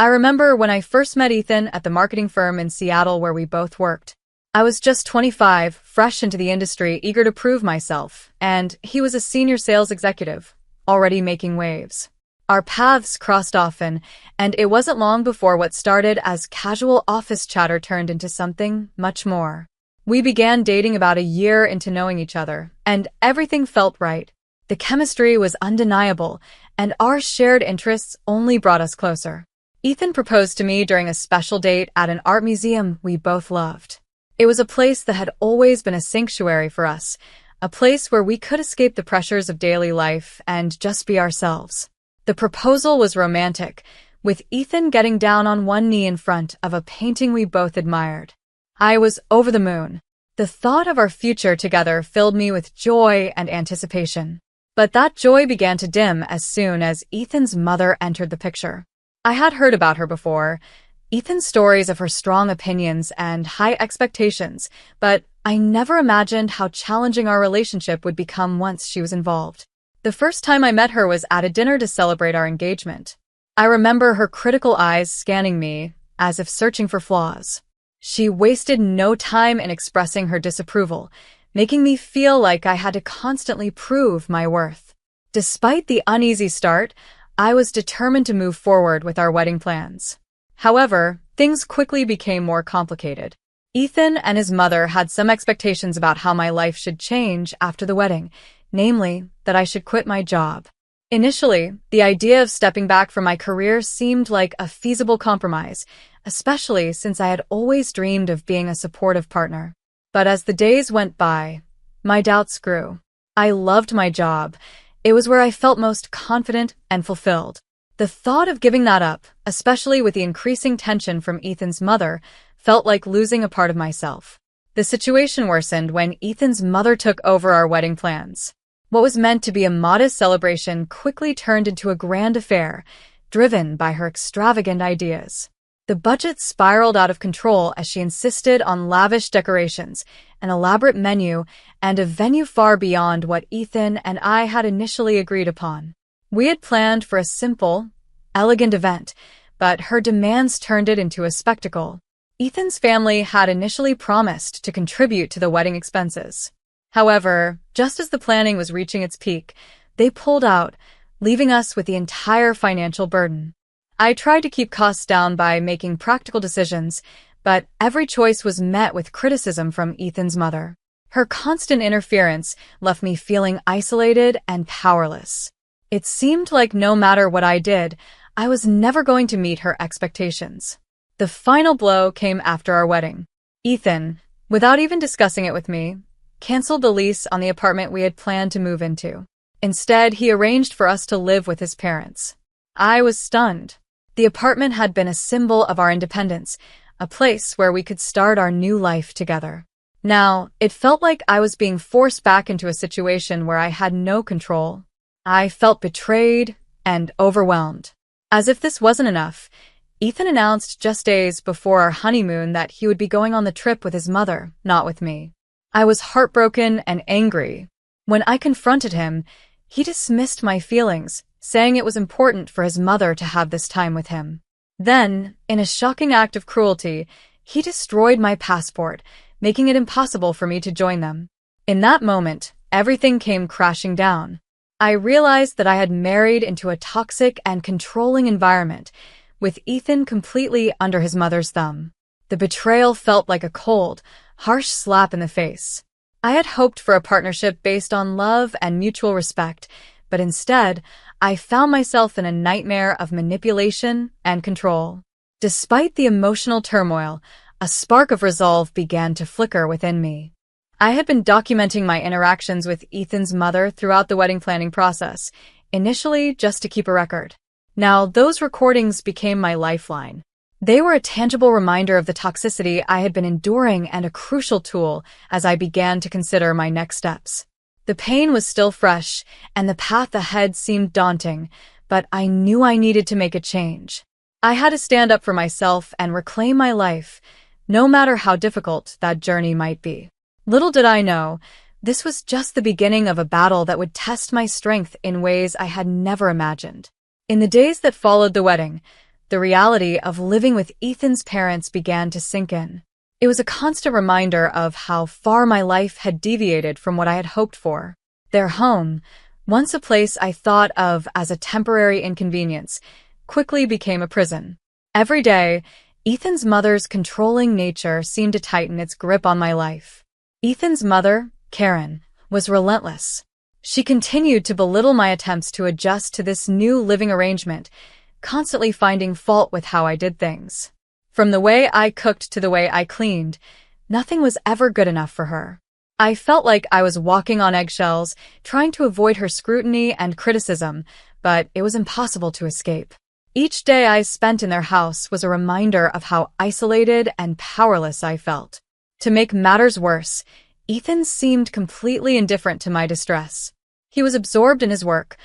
I remember when I first met Ethan at the marketing firm in Seattle where we both worked. I was just 25, fresh into the industry, eager to prove myself, and he was a senior sales executive, already making waves. Our paths crossed often, and it wasn't long before what started as casual office chatter turned into something much more. We began dating about a year into knowing each other, and everything felt right. The chemistry was undeniable, and our shared interests only brought us closer. Ethan proposed to me during a special date at an art museum we both loved. It was a place that had always been a sanctuary for us, a place where we could escape the pressures of daily life and just be ourselves. The proposal was romantic, with Ethan getting down on one knee in front of a painting we both admired. I was over the moon. The thought of our future together filled me with joy and anticipation. But that joy began to dim as soon as Ethan's mother entered the picture. I had heard about her before, Ethan's stories of her strong opinions and high expectations, but I never imagined how challenging our relationship would become once she was involved. The first time I met her was at a dinner to celebrate our engagement. I remember her critical eyes scanning me, as if searching for flaws. She wasted no time in expressing her disapproval, making me feel like I had to constantly prove my worth. Despite the uneasy start, I was determined to move forward with our wedding plans. However, things quickly became more complicated. Ethan and his mother had some expectations about how my life should change after the wedding, namely, that I should quit my job. Initially, the idea of stepping back from my career seemed like a feasible compromise, especially since I had always dreamed of being a supportive partner. But as the days went by, my doubts grew. I loved my job. It was where I felt most confident and fulfilled. The thought of giving that up, especially with the increasing tension from Ethan's mother, felt like losing a part of myself. The situation worsened when Ethan's mother took over our wedding plans. What was meant to be a modest celebration quickly turned into a grand affair, driven by her extravagant ideas. The budget spiraled out of control as she insisted on lavish decorations, an elaborate menu, and a venue far beyond what Ethan and I had initially agreed upon. We had planned for a simple, elegant event, but her demands turned it into a spectacle. Ethan's family had initially promised to contribute to the wedding expenses. However, just as the planning was reaching its peak, they pulled out, leaving us with the entire financial burden. I tried to keep costs down by making practical decisions, but every choice was met with criticism from Ethan's mother. Her constant interference left me feeling isolated and powerless. It seemed like no matter what I did, I was never going to meet her expectations. The final blow came after our wedding. Ethan, without even discussing it with me, canceled the lease on the apartment we had planned to move into. Instead, he arranged for us to live with his parents. I was stunned. The apartment had been a symbol of our independence, a place where we could start our new life together. Now, it felt like I was being forced back into a situation where I had no control. I felt betrayed and overwhelmed. As if this wasn't enough, Ethan announced just days before our honeymoon that he would be going on the trip with his mother, not with me. I was heartbroken and angry. When I confronted him, he dismissed my feelings, saying it was important for his mother to have this time with him. Then, in a shocking act of cruelty, he destroyed my passport, making it impossible for me to join them. In that moment, everything came crashing down. I realized that I had married into a toxic and controlling environment, with Ethan completely under his mother's thumb. The betrayal felt like a cold, harsh slap in the face. I had hoped for a partnership based on love and mutual respect, but instead, I found myself in a nightmare of manipulation and control. Despite the emotional turmoil, a spark of resolve began to flicker within me. I had been documenting my interactions with Ethan's mother throughout the wedding planning process, initially just to keep a record. Now, those recordings became my lifeline. They were a tangible reminder of the toxicity I had been enduring and a crucial tool as I began to consider my next steps. The pain was still fresh, and the path ahead seemed daunting, but I knew I needed to make a change. I had to stand up for myself and reclaim my life, no matter how difficult that journey might be. Little did I know, this was just the beginning of a battle that would test my strength in ways I had never imagined. In the days that followed the wedding, The reality of living with Ethan's parents began to sink in. It was a constant reminder of how far my life had deviated from what I had hoped for. Their home, once a place I thought of as a temporary inconvenience, quickly became a prison. Every day, Ethan's mother's controlling nature seemed to tighten its grip on my life. Ethan's mother, Karen, was relentless. She continued to belittle my attempts to adjust to this new living arrangement, constantly finding fault with how I did things. From the way I cooked to the way I cleaned, nothing was ever good enough for her. I felt like I was walking on eggshells, trying to avoid her scrutiny and criticism, but it was impossible to escape. Each day I spent in their house was a reminder of how isolated and powerless I felt. To make matters worse, Ethan seemed completely indifferent to my distress. He was absorbed in his work,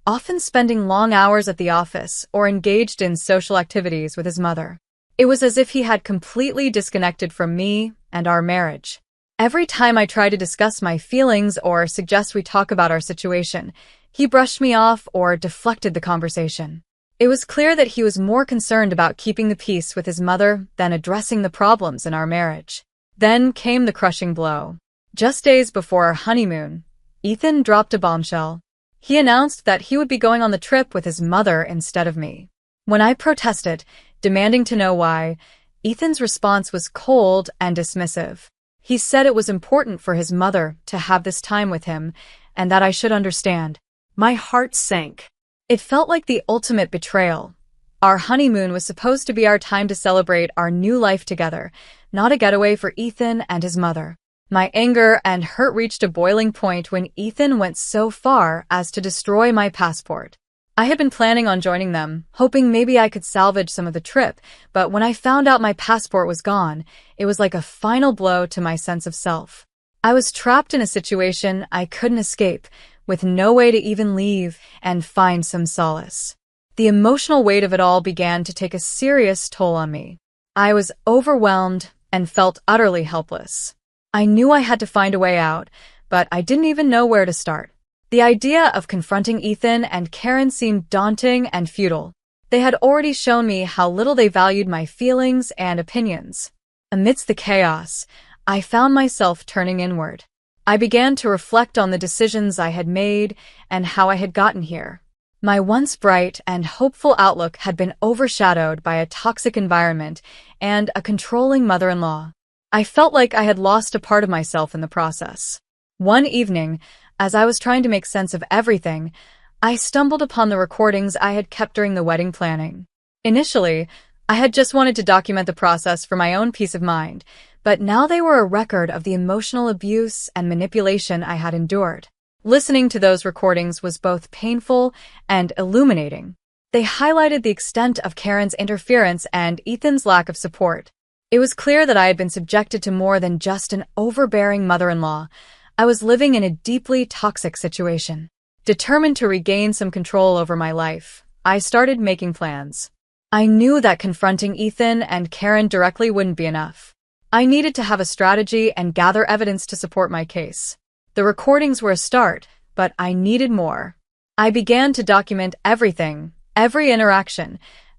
often spending long hours at the office or engaged in social activities with his mother. It was as if he had completely disconnected from me and our marriage. Every time I tried to discuss my feelings or suggest we talk about our situation, he brushed me off or deflected the conversation. It was clear that he was more concerned about keeping the peace with his mother than addressing the problems in our marriage. Then came the crushing blow. Just days before our honeymoon, Ethan dropped a bombshell. He announced that he would be going on the trip with his mother instead of me. When I protested, demanding to know why, Ethan's response was cold and dismissive. He said it was important for his mother to have this time with him, and that I should understand. My heart sank. It felt like the ultimate betrayal. Our honeymoon was supposed to be our time to celebrate our new life together, not a getaway for Ethan and his mother. My anger and hurt reached a boiling point when Ethan went so far as to destroy my passport. I had been planning on joining them, hoping maybe I could salvage some of the trip, but when I found out my passport was gone, it was like a final blow to my sense of self. I was trapped in a situation I couldn't escape, with no way to even leave and find some solace. The emotional weight of it all began to take a serious toll on me. I was overwhelmed and felt utterly helpless. I knew I had to find a way out, but I didn't even know where to start. The idea of confronting Ethan and Karen seemed daunting and futile. They had already shown me how little they valued my feelings and opinions. Amidst the chaos, I found myself turning inward. I began to reflect on the decisions I had made and how I had gotten here. My once bright and hopeful outlook had been overshadowed by a toxic environment and a controlling mother-in-law. I felt like I had lost a part of myself in the process. One evening, as I was trying to make sense of everything, I stumbled upon the recordings I had kept during the wedding planning. Initially, I had just wanted to document the process for my own peace of mind, but now they were a record of the emotional abuse and manipulation I had endured. Listening to those recordings was both painful and illuminating. They highlighted the extent of Karen's interference and Ethan's lack of support. It was clear that I had been subjected to more than just an overbearing mother-in-law. I was living in a deeply toxic situation. Determined to regain some control over my life, I started making plans. I knew that confronting Ethan and Karen directly wouldn't be enough. I needed to have a strategy and gather evidence to support my case. The recordings were a start, but I needed more. I began to document everything, every interaction,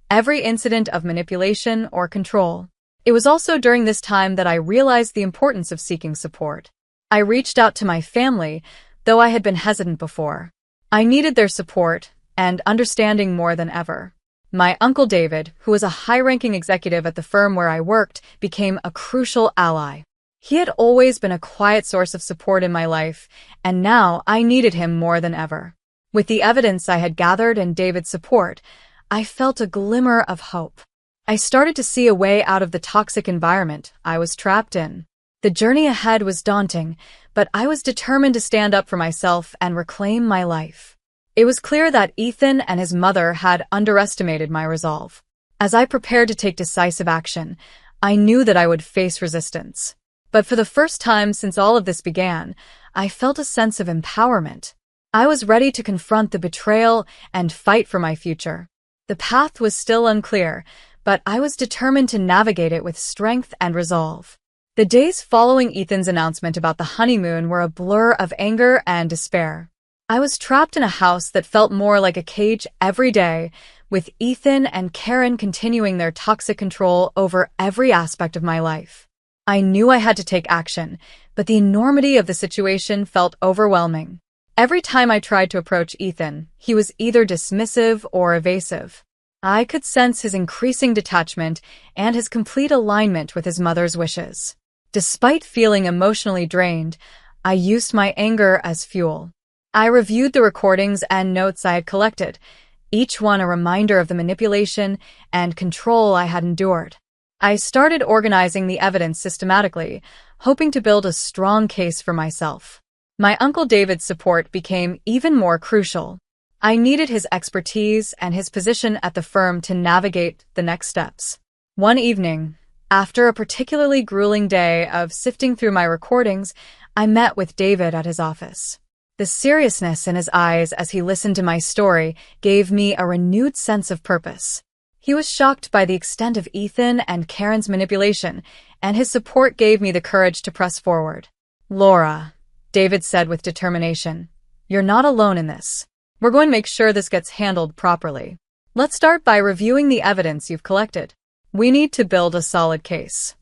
every incident of manipulation or control. It was also during this time that I realized the importance of seeking support. I reached out to my family, though I had been hesitant before. I needed their support and understanding more than ever. My Uncle David, who was a high-ranking executive at the firm where I worked, became a crucial ally. He had always been a quiet source of support in my life, and now I needed him more than ever. With the evidence I had gathered and David's support, I felt a glimmer of hope. I started to see a way out of the toxic environment I was trapped in. The journey ahead was daunting, but I was determined to stand up for myself and reclaim my life. It was clear that Ethan and his mother had underestimated my resolve. As I prepared to take decisive action, I knew that I would face resistance. But for the first time since all of this began, I felt a sense of empowerment. I was ready to confront the betrayal and fight for my future. The path was still unclear, but I was determined to navigate it with strength and resolve. The days following Ethan's announcement about the honeymoon were a blur of anger and despair. I was trapped in a house that felt more like a cage every day, with Ethan and Karen continuing their toxic control over every aspect of my life. I knew I had to take action, but the enormity of the situation felt overwhelming. Every time I tried to approach Ethan, he was either dismissive or evasive. I could sense his increasing detachment and his complete alignment with his mother's wishes. Despite feeling emotionally drained, I used my anger as fuel. I reviewed the recordings and notes I had collected, each one a reminder of the manipulation and control I had endured. I started organizing the evidence systematically, hoping to build a strong case for myself. My Uncle David's support became even more crucial. I needed his expertise and his position at the firm to navigate the next steps. One evening, after a particularly grueling day of sifting through my recordings, I met with David at his office. The seriousness in his eyes as he listened to my story gave me a renewed sense of purpose. He was shocked by the extent of Ethan and Karen's manipulation, and his support gave me the courage to press forward. "Laura," David said with determination, "you're not alone in this. We're going to make sure this gets handled properly. Let's start by reviewing the evidence you've collected. We need to build a solid case."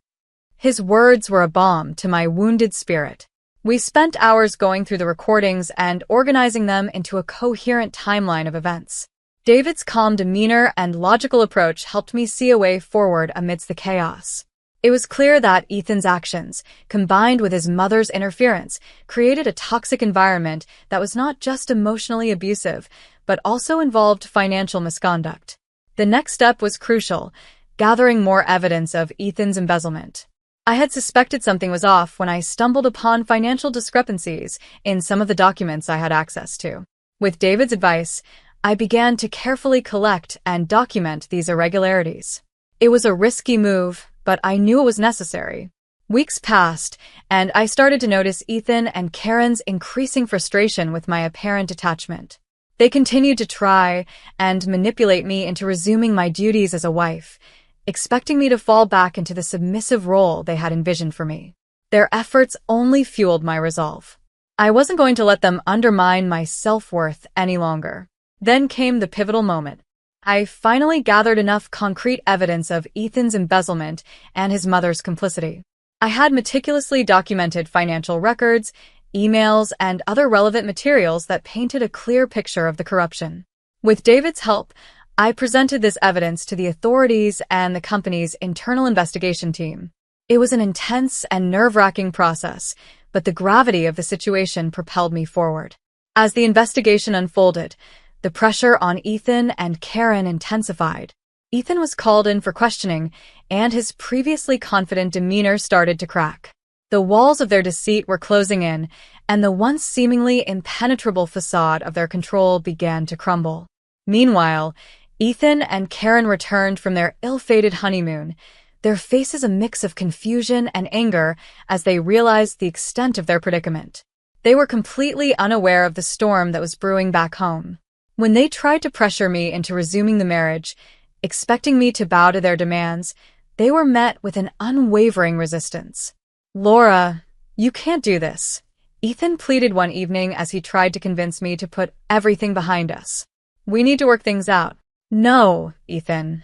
His words were a balm to my wounded spirit. We spent hours going through the recordings and organizing them into a coherent timeline of events. David's calm demeanor and logical approach helped me see a way forward amidst the chaos. It was clear that Ethan's actions, combined with his mother's interference, created a toxic environment that was not just emotionally abusive, but also involved financial misconduct. The next step was crucial, gathering more evidence of Ethan's embezzlement. I had suspected something was off when I stumbled upon financial discrepancies in some of the documents I had access to. With David's advice, I began to carefully collect and document these irregularities. It was a risky move, but I knew it was necessary. Weeks passed, and I started to notice Ethan and Karen's increasing frustration with my apparent detachment. They continued to try and manipulate me into resuming my duties as a wife, expecting me to fall back into the submissive role they had envisioned for me. Their efforts only fueled my resolve. I wasn't going to let them undermine my self-worth any longer. Then came the pivotal moment. I finally gathered enough concrete evidence of Ethan's embezzlement and his mother's complicity. I had meticulously documented financial records, emails, and other relevant materials that painted a clear picture of the corruption. With David's help, I presented this evidence to the authorities and the company's internal investigation team. It was an intense and nerve-wracking process, but the gravity of the situation propelled me forward. As the investigation unfolded, the pressure on Ethan and Karen intensified. Ethan was called in for questioning, and his previously confident demeanor started to crack. The walls of their deceit were closing in, and the once seemingly impenetrable facade of their control began to crumble. Meanwhile, Ethan and Karen returned from their ill-fated honeymoon, their faces a mix of confusion and anger as they realized the extent of their predicament. They were completely unaware of the storm that was brewing back home. When they tried to pressure me into resuming the marriage, expecting me to bow to their demands, they were met with an unwavering resistance. "Laura, you can't do this," Ethan pleaded one evening as he tried to convince me to put everything behind us. "We need to work things out." "No, Ethan,"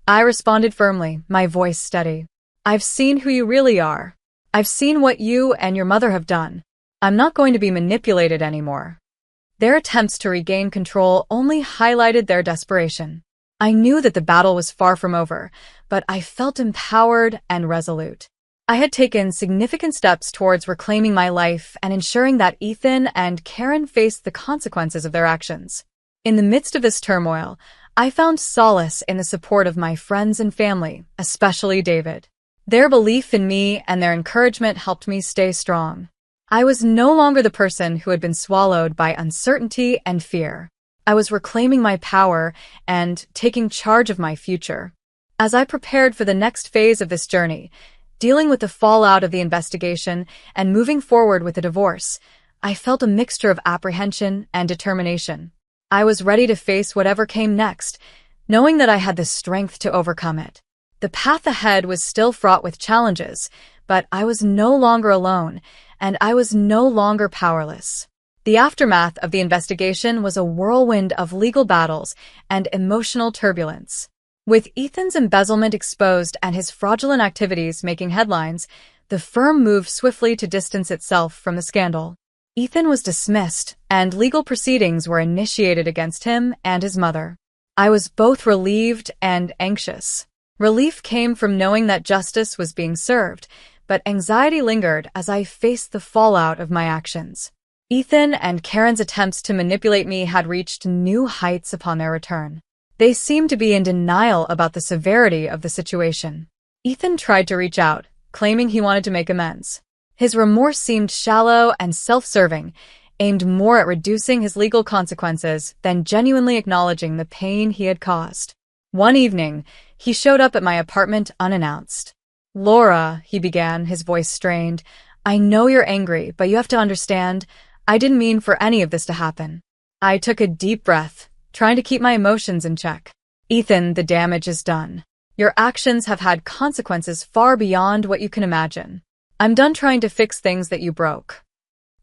I responded firmly, my voice steady. "I've seen who you really are. I've seen what you and your mother have done. I'm not going to be manipulated anymore." Their attempts to regain control only highlighted their desperation. I knew that the battle was far from over, but I felt empowered and resolute. I had taken significant steps towards reclaiming my life and ensuring that Ethan and Karen faced the consequences of their actions. In the midst of this turmoil, I found solace in the support of my friends and family, especially David. Their belief in me and their encouragement helped me stay strong. I was no longer the person who had been swallowed by uncertainty and fear. I was reclaiming my power and taking charge of my future. As I prepared for the next phase of this journey, dealing with the fallout of the investigation and moving forward with the divorce, I felt a mixture of apprehension and determination. I was ready to face whatever came next, knowing that I had the strength to overcome it. The path ahead was still fraught with challenges, but I was no longer alone, and I was no longer powerless. The aftermath of the investigation was a whirlwind of legal battles and emotional turbulence. With Ethan's embezzlement exposed and his fraudulent activities making headlines, the firm moved swiftly to distance itself from the scandal. Ethan was dismissed, and legal proceedings were initiated against him and his mother. I was both relieved and anxious. Relief came from knowing that justice was being served, but anxiety lingered as I faced the fallout of my actions. Ethan and Karen's attempts to manipulate me had reached new heights upon their return. They seemed to be in denial about the severity of the situation. Ethan tried to reach out, claiming he wanted to make amends. His remorse seemed shallow and self-serving, aimed more at reducing his legal consequences than genuinely acknowledging the pain he had caused. One evening, he showed up at my apartment unannounced. "Laura," he began, his voice strained, "I know you're angry, but you have to understand, I didn't mean for any of this to happen." I took a deep breath, trying to keep my emotions in check. "Ethan, the damage is done. Your actions have had consequences far beyond what you can imagine. I'm done trying to fix things that you broke."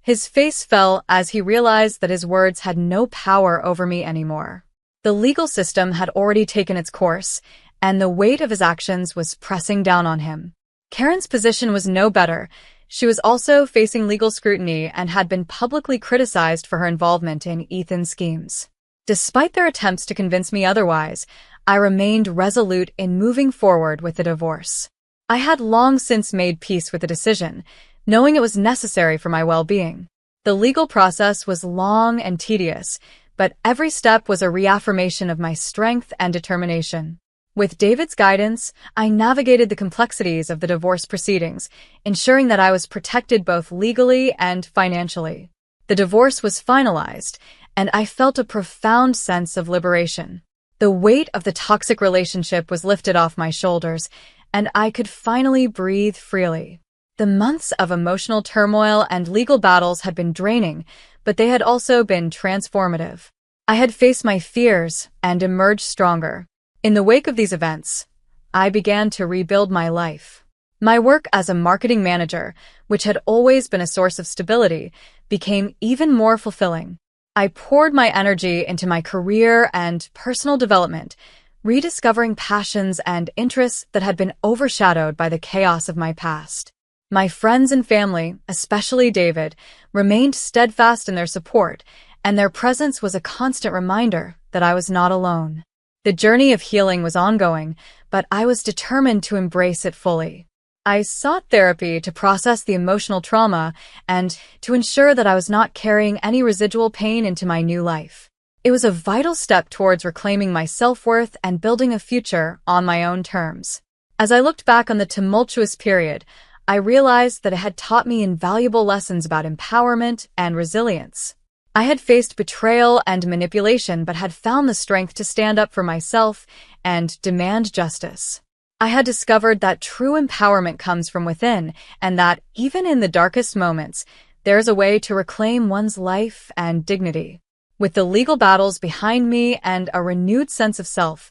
His face fell as he realized that his words had no power over me anymore. The legal system had already taken its course, and the weight of his actions was pressing down on him. Karen's position was no better. She was also facing legal scrutiny and had been publicly criticized for her involvement in Ethan's schemes. Despite their attempts to convince me otherwise, I remained resolute in moving forward with the divorce. I had long since made peace with the decision, knowing it was necessary for my well-being. The legal process was long and tedious, but every step was a reaffirmation of my strength and determination. With David's guidance, I navigated the complexities of the divorce proceedings, ensuring that I was protected both legally and financially. The divorce was finalized, and I felt a profound sense of liberation. The weight of the toxic relationship was lifted off my shoulders, and I could finally breathe freely. The months of emotional turmoil and legal battles had been draining, but they had also been transformative. I had faced my fears and emerged stronger. In the wake of these events, I began to rebuild my life. My work as a marketing manager, which had always been a source of stability, became even more fulfilling. I poured my energy into my career and personal development, rediscovering passions and interests that had been overshadowed by the chaos of my past. My friends and family, especially David, remained steadfast in their support, and their presence was a constant reminder that I was not alone. The journey of healing was ongoing, but I was determined to embrace it fully. I sought therapy to process the emotional trauma and to ensure that I was not carrying any residual pain into my new life. It was a vital step towards reclaiming my self-worth and building a future on my own terms. As I looked back on the tumultuous period, I realized that it had taught me invaluable lessons about empowerment and resilience. I had faced betrayal and manipulation, but had found the strength to stand up for myself and demand justice. I had discovered that true empowerment comes from within, and that, even in the darkest moments, there's a way to reclaim one's life and dignity. With the legal battles behind me and a renewed sense of self,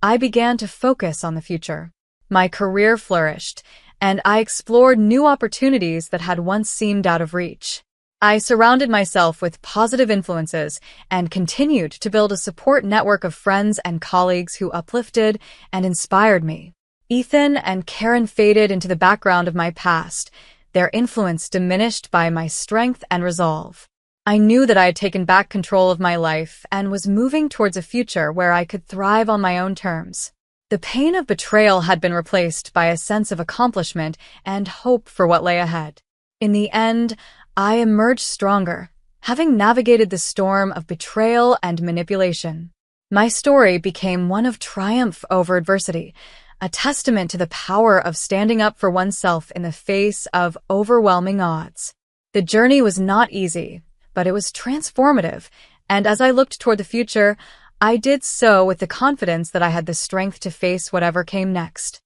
I began to focus on the future. My career flourished, and I explored new opportunities that had once seemed out of reach. I surrounded myself with positive influences and continued to build a support network of friends and colleagues who uplifted and inspired me. Ethan and Karen faded into the background of my past, their influence diminished by my strength and resolve. I knew that I had taken back control of my life and was moving towards a future where I could thrive on my own terms. The pain of betrayal had been replaced by a sense of accomplishment and hope for what lay ahead. In the end, I emerged stronger, having navigated the storm of betrayal and manipulation. My story became one of triumph over adversity, a testament to the power of standing up for oneself in the face of overwhelming odds. The journey was not easy, but it was transformative, and as I looked toward the future, I did so with the confidence that I had the strength to face whatever came next.